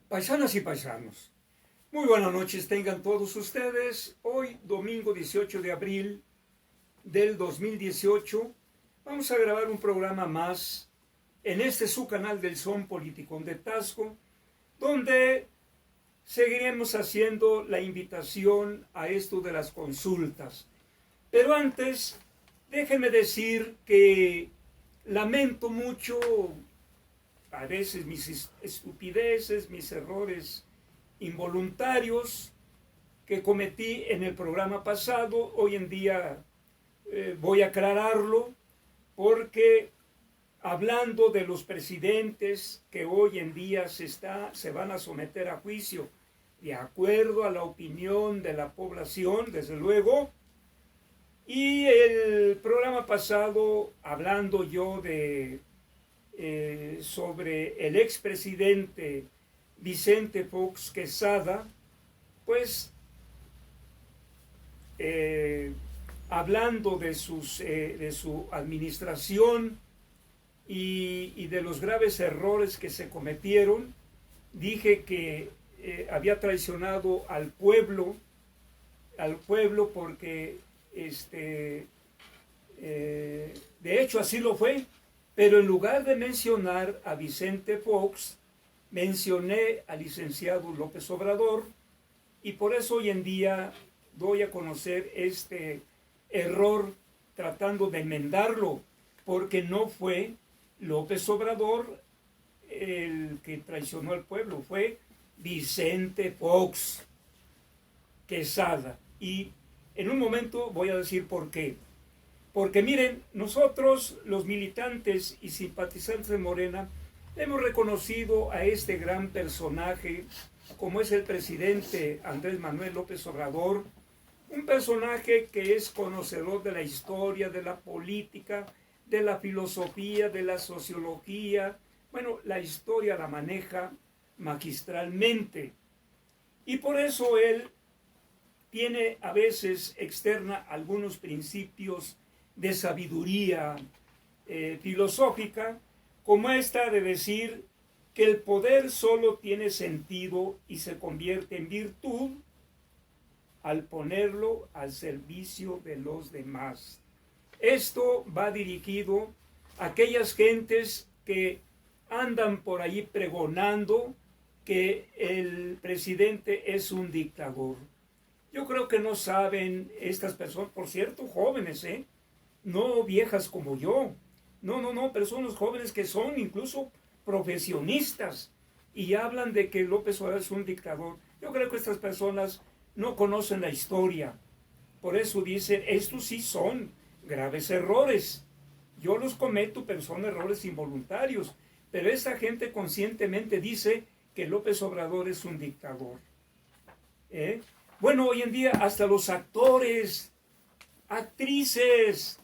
Paisanas y paisanos, muy buenas noches tengan todos ustedes. Hoy, domingo 18 de abril del 2018, vamos a grabar un programa más en este su canal del Son Politicón de Tasco, donde seguiremos haciendo la invitación a esto de las consultas. Pero antes, déjenme decir que lamento mucho a veces mis estupideces, mis errores involuntarios que cometí en el programa pasado. Hoy en día voy a aclararlo porque hablando de los presidentes que hoy en día se van a someter a juicio de acuerdo a la opinión de la población, desde luego, y el programa pasado hablando yo de sobre el expresidente Vicente Fox Quesada, pues hablando de su administración y de los graves errores que se cometieron, dije que había traicionado al pueblo porque de hecho así lo fue. Pero en lugar de mencionar a Vicente Fox, mencioné al licenciado López Obrador, y por eso hoy en día doy a conocer este error tratando de enmendarlo, porque no fue López Obrador el que traicionó al pueblo, fue Vicente Fox Quesada. Y en un momento voy a decir por qué. Porque miren, nosotros los militantes y simpatizantes de Morena hemos reconocido a este gran personaje como es el presidente Andrés Manuel López Obrador, un personaje que es conocedor de la historia, de la política, de la filosofía, de la sociología. Bueno, la historia la maneja magistralmente y por eso él tiene a veces externa algunos principios de sabiduría filosófica, como esta de decir que el poder solo tiene sentido y se convierte en virtud al ponerlo al servicio de los demás. Esto va dirigido a aquellas gentes que andan por ahí pregonando que el presidente es un dictador. Yo creo que no saben estas personas, por cierto, jóvenes, no viejas como yo, no, personas jóvenes que son incluso profesionistas y hablan de que López Obrador es un dictador. Yo creo que estas personas no conocen la historia, por eso dicen, estos sí son graves errores. Yo los cometo, pero son errores involuntarios, pero esta gente conscientemente dice que López Obrador es un dictador. Bueno, hoy en día hasta los actores, actrices,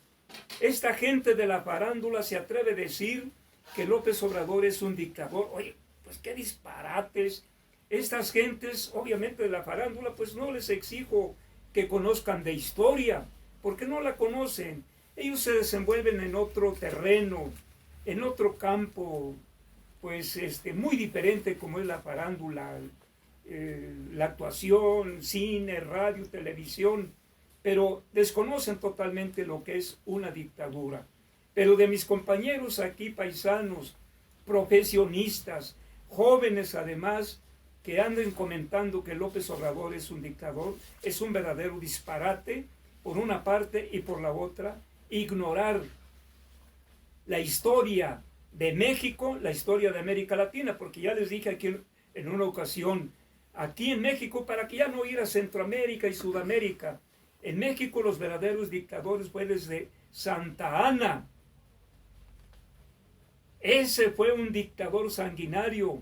esta gente de la farándula se atreve a decir que López Obrador es un dictador. Oye, pues qué disparates. Estas gentes, obviamente de la farándula, pues no les exijo que conozcan de historia, porque no la conocen. Ellos se desenvuelven en otro terreno, en otro campo, pues muy diferente como es la farándula, la actuación, cine, radio, televisión, pero desconocen totalmente lo que es una dictadura. Pero de mis compañeros aquí, paisanos, profesionistas, jóvenes además, que anden comentando que López Obrador es un dictador, es un verdadero disparate, por una parte, y por la otra, ignorar la historia de México, la historia de América Latina, porque ya les dije aquí en una ocasión, aquí en México, para que ya no ir a Centroamérica y Sudamérica, en México los verdaderos dictadores fue desde Santa Anna. Ese fue un dictador sanguinario.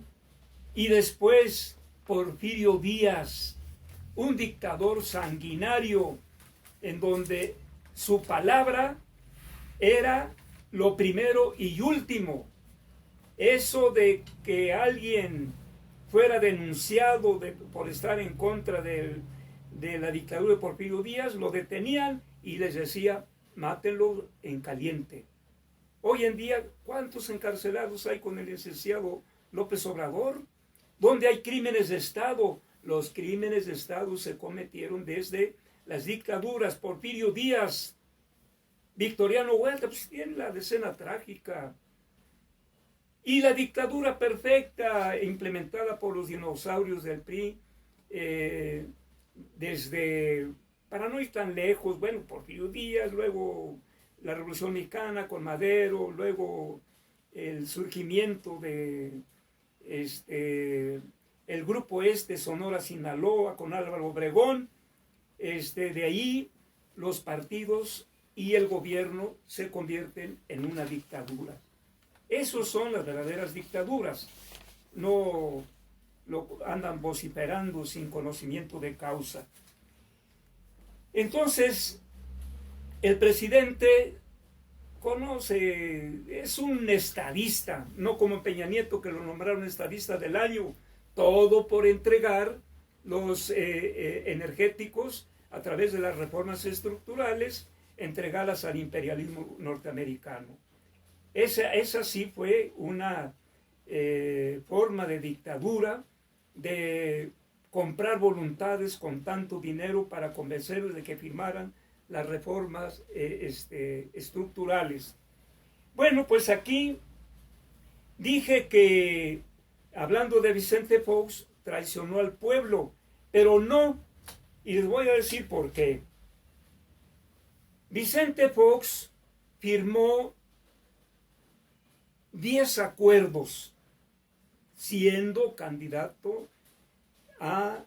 Y después Porfirio Díaz, un dictador sanguinario, en donde su palabra era lo primero y último. Eso de que alguien fuera denunciado por estar en contra de la dictadura de Porfirio Díaz, lo detenían y les decía, mátenlo en caliente. Hoy en día, ¿cuántos encarcelados hay con el licenciado López Obrador? ¿Dónde hay crímenes de Estado? Los crímenes de Estado se cometieron desde las dictaduras. Porfirio Díaz, Victoriano Huerta, pues tienen la decena trágica. Y la dictadura perfecta implementada por los dinosaurios del PRI, desde, para no ir tan lejos, bueno, Porfirio Díaz, luego la Revolución Mexicana con Madero, luego el surgimiento de el grupo Sonora Sinaloa con Álvaro Obregón, de ahí los partidos y el gobierno se convierten en una dictadura. Esas son las verdaderas dictaduras. No lo andan vociferando sin conocimiento de causa. Entonces, el presidente conoce, es un estadista, no como Peña Nieto, que lo nombraron estadista del año, todo por entregar los energéticos a través de las reformas estructurales, entregarlas al imperialismo norteamericano. Esa sí fue una forma de dictadura, de comprar voluntades con tanto dinero para convencerlos de que firmaran las reformas estructurales. Bueno, pues aquí dije que, hablando de Vicente Fox, traicionó al pueblo, pero no, y les voy a decir por qué. Vicente Fox firmó 10 acuerdos siendo candidato a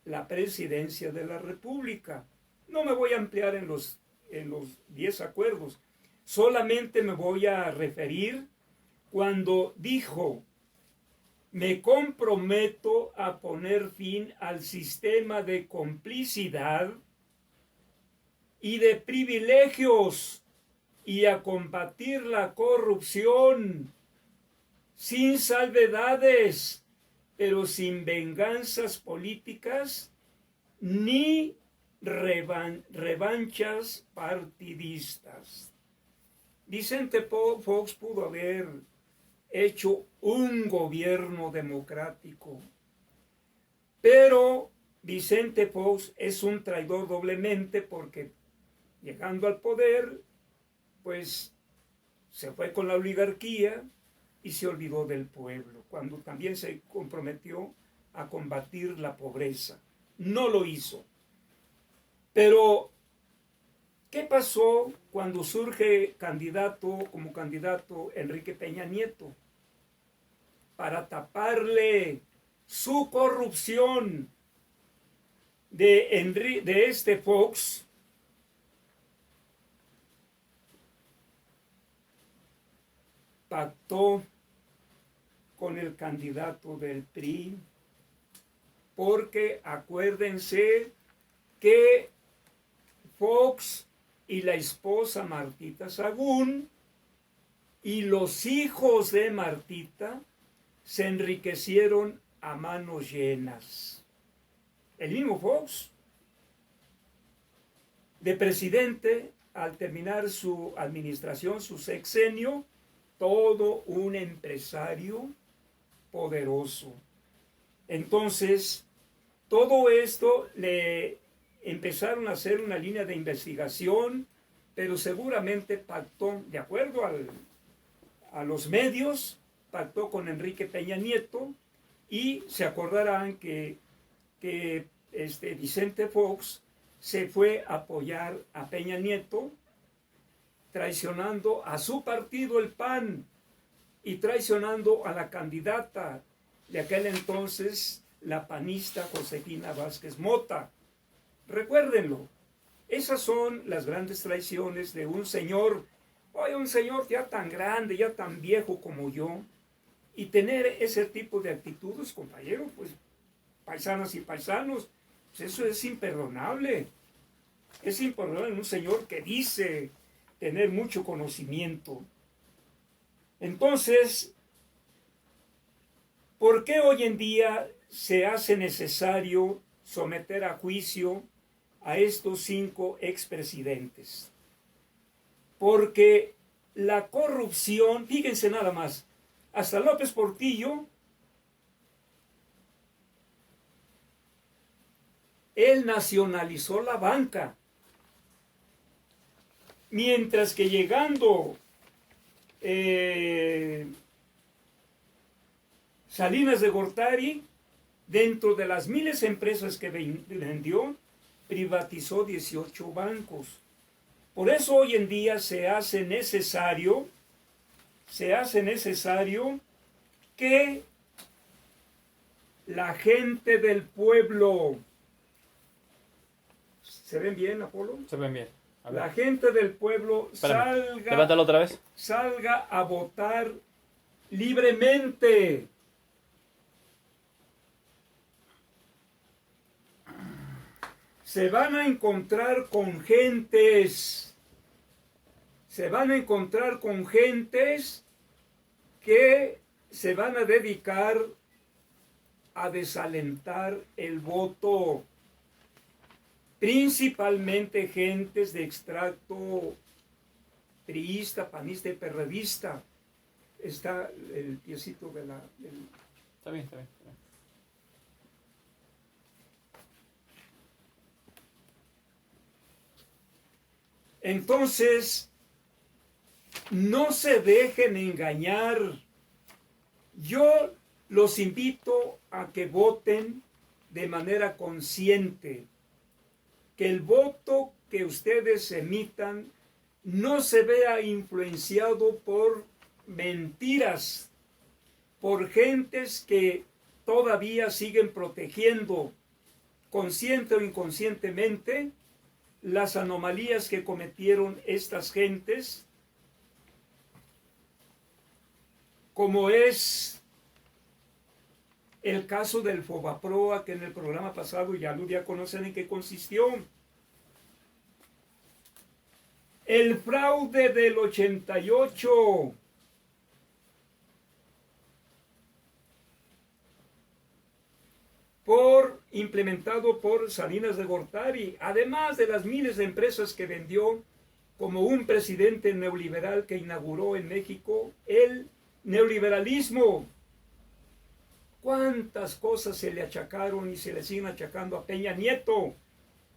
la presidencia de la República. No me voy a ampliar en los 10 acuerdos, solamente me voy a referir cuando dijo: me comprometo a poner fin al sistema de complicidad y de privilegios y a combatir la corrupción sin salvedades, pero sin venganzas políticas ni revanchas partidistas. Vicente Fox pudo haber hecho un gobierno democrático, pero Vicente Fox es un traidor doblemente, porque llegando al poder, pues se fue con la oligarquía y se olvidó del pueblo, cuando también se comprometió a combatir la pobreza. No lo hizo. Pero, ¿qué pasó cuando surge como candidato Enrique Peña Nieto? Para taparle su corrupción de Fox, pactó con el candidato del PRI, porque acuérdense que Fox y la esposa Martita Sagún y los hijos de Martita se enriquecieron a manos llenas. El mismo Fox, de presidente, al terminar su administración, su sexenio, todo un empresario poderoso. Entonces, todo esto le empezaron a hacer una línea de investigación, pero seguramente pactó, de acuerdo a los medios, pactó con Enrique Peña Nieto, y se acordarán que Vicente Fox se fue a apoyar a Peña Nieto, traicionando a su partido, el PAN, y traicionando a la candidata de aquel entonces, la panista Josefina Vázquez Mota. Recuérdenlo, esas son las grandes traiciones de un señor ya tan grande, ya tan viejo como yo, y tener ese tipo de actitudes, compañeros, pues paisanas y paisanos, pues eso es imperdonable. Es imperdonable en un señor que dice tener mucho conocimiento. Entonces, ¿por qué hoy en día se hace necesario someter a juicio a estos 5 expresidentes? Porque la corrupción, fíjense nada más, hasta López Portillo Él nacionalizó la banca. Mientras que llegando Salinas de Gortari, dentro de las miles de empresas que vendió, privatizó 18 bancos. Por eso hoy en día se hace necesario que la gente del pueblo, ¿se ven bien, Apolo? Se ven bien. La gente del pueblo Levántalo otra vez. salga a votar libremente. Se van a encontrar con gentes que se van a dedicar a desalentar el voto, principalmente gentes de extracto priista, panista y perredista. Está el piecito de la... Está bien, está bien. Entonces, no se dejen engañar. Yo los invito a que voten de manera consciente, que el voto que ustedes emitan no se vea influenciado por mentiras, por gentes que todavía siguen protegiendo, consciente o inconscientemente, las anomalías que cometieron estas gentes, como es el caso del Fobaproa, que en el programa pasado ya conocen en qué consistió. El fraude del 88. Implementado por Salinas de Gortari, además de las miles de empresas que vendió, como un presidente neoliberal que inauguró en México el neoliberalismo. ¿Cuántas cosas se le achacaron y se le siguen achacando a Peña Nieto?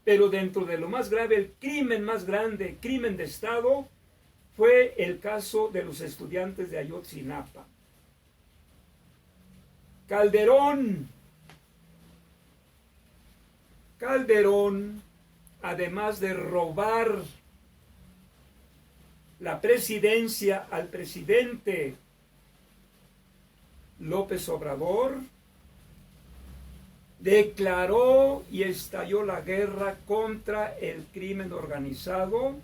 Pero dentro de lo más grave, el crimen más grande, crimen de Estado, fue el caso de los estudiantes de Ayotzinapa. Calderón, además de robar la presidencia al presidente López Obrador, declaró y estalló la guerra contra el crimen organizado,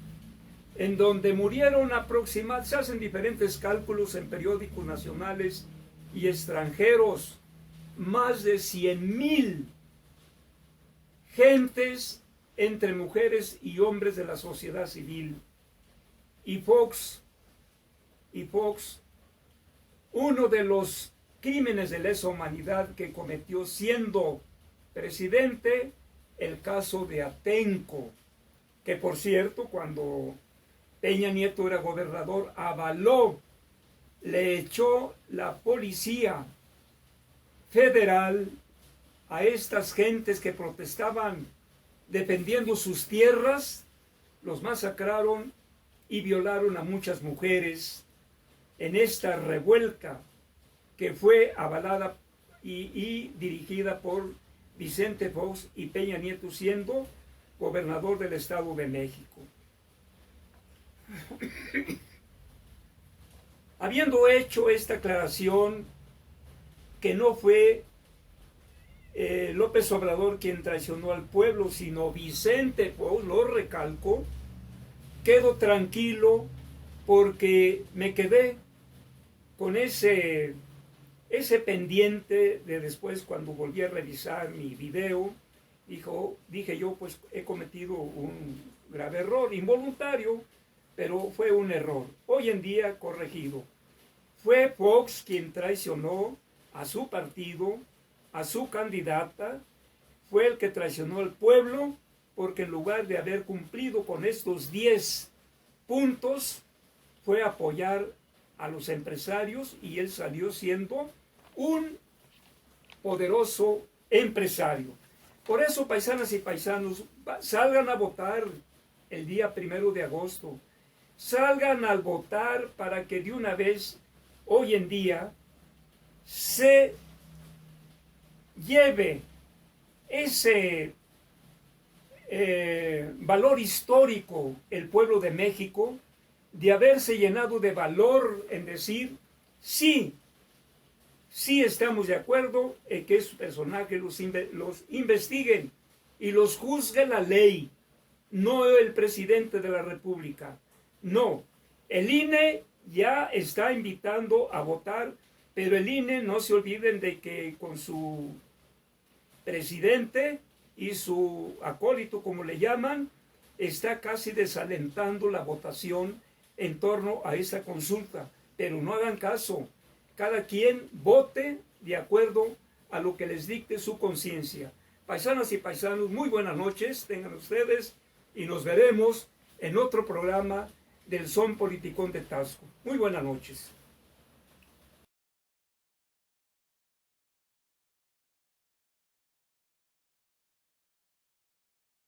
en donde murieron aproximadamente, se hacen diferentes cálculos en periódicos nacionales y extranjeros, más de 100,000 gentes entre mujeres y hombres de la sociedad civil. Y Fox, uno de los crímenes de lesa humanidad que cometió siendo presidente, el caso de Atenco, que por cierto, cuando Peña Nieto era gobernador, avaló, le echó la policía federal a estas gentes que protestaban defendiendo sus tierras, los masacraron y violaron a muchas mujeres en esta revuelta que fue avalada y dirigida por Vicente Fox y Peña Nieto siendo gobernador del Estado de México. Habiendo hecho esta aclaración, que no fue López Obrador quien traicionó al pueblo, sino Vicente Fox, lo recalco, quedo tranquilo porque me quedé con ese pendiente de después, cuando volví a revisar mi video, dije yo, pues he cometido un grave error, involuntario, pero fue un error, hoy en día corregido. Fue Fox quien traicionó a su partido, a su candidata, fue el que traicionó al pueblo, porque en lugar de haber cumplido con estos 10 puntos, fue a apoyar a los empresarios y él salió siendo un poderoso empresario. Por eso, paisanas y paisanos, salgan a votar el día 1 de agosto. Salgan a votar para que de una vez, hoy en día, se lleve ese valor histórico el pueblo de México, de haberse llenado de valor en decir, sí estamos de acuerdo en que esos personajes los investiguen y los juzgue la ley, no el presidente de la República. No, el INE ya está invitando a votar, pero el INE, no se olviden de que con su presidente y su acólito, como le llaman, está casi desalentando la votación en torno a esa consulta. Pero no hagan caso, cada quien vote de acuerdo a lo que les dicte su conciencia. Paisanas y paisanos, muy buenas noches, tengan ustedes, y nos veremos en otro programa del Son Politicón de Taxco. Muy buenas noches.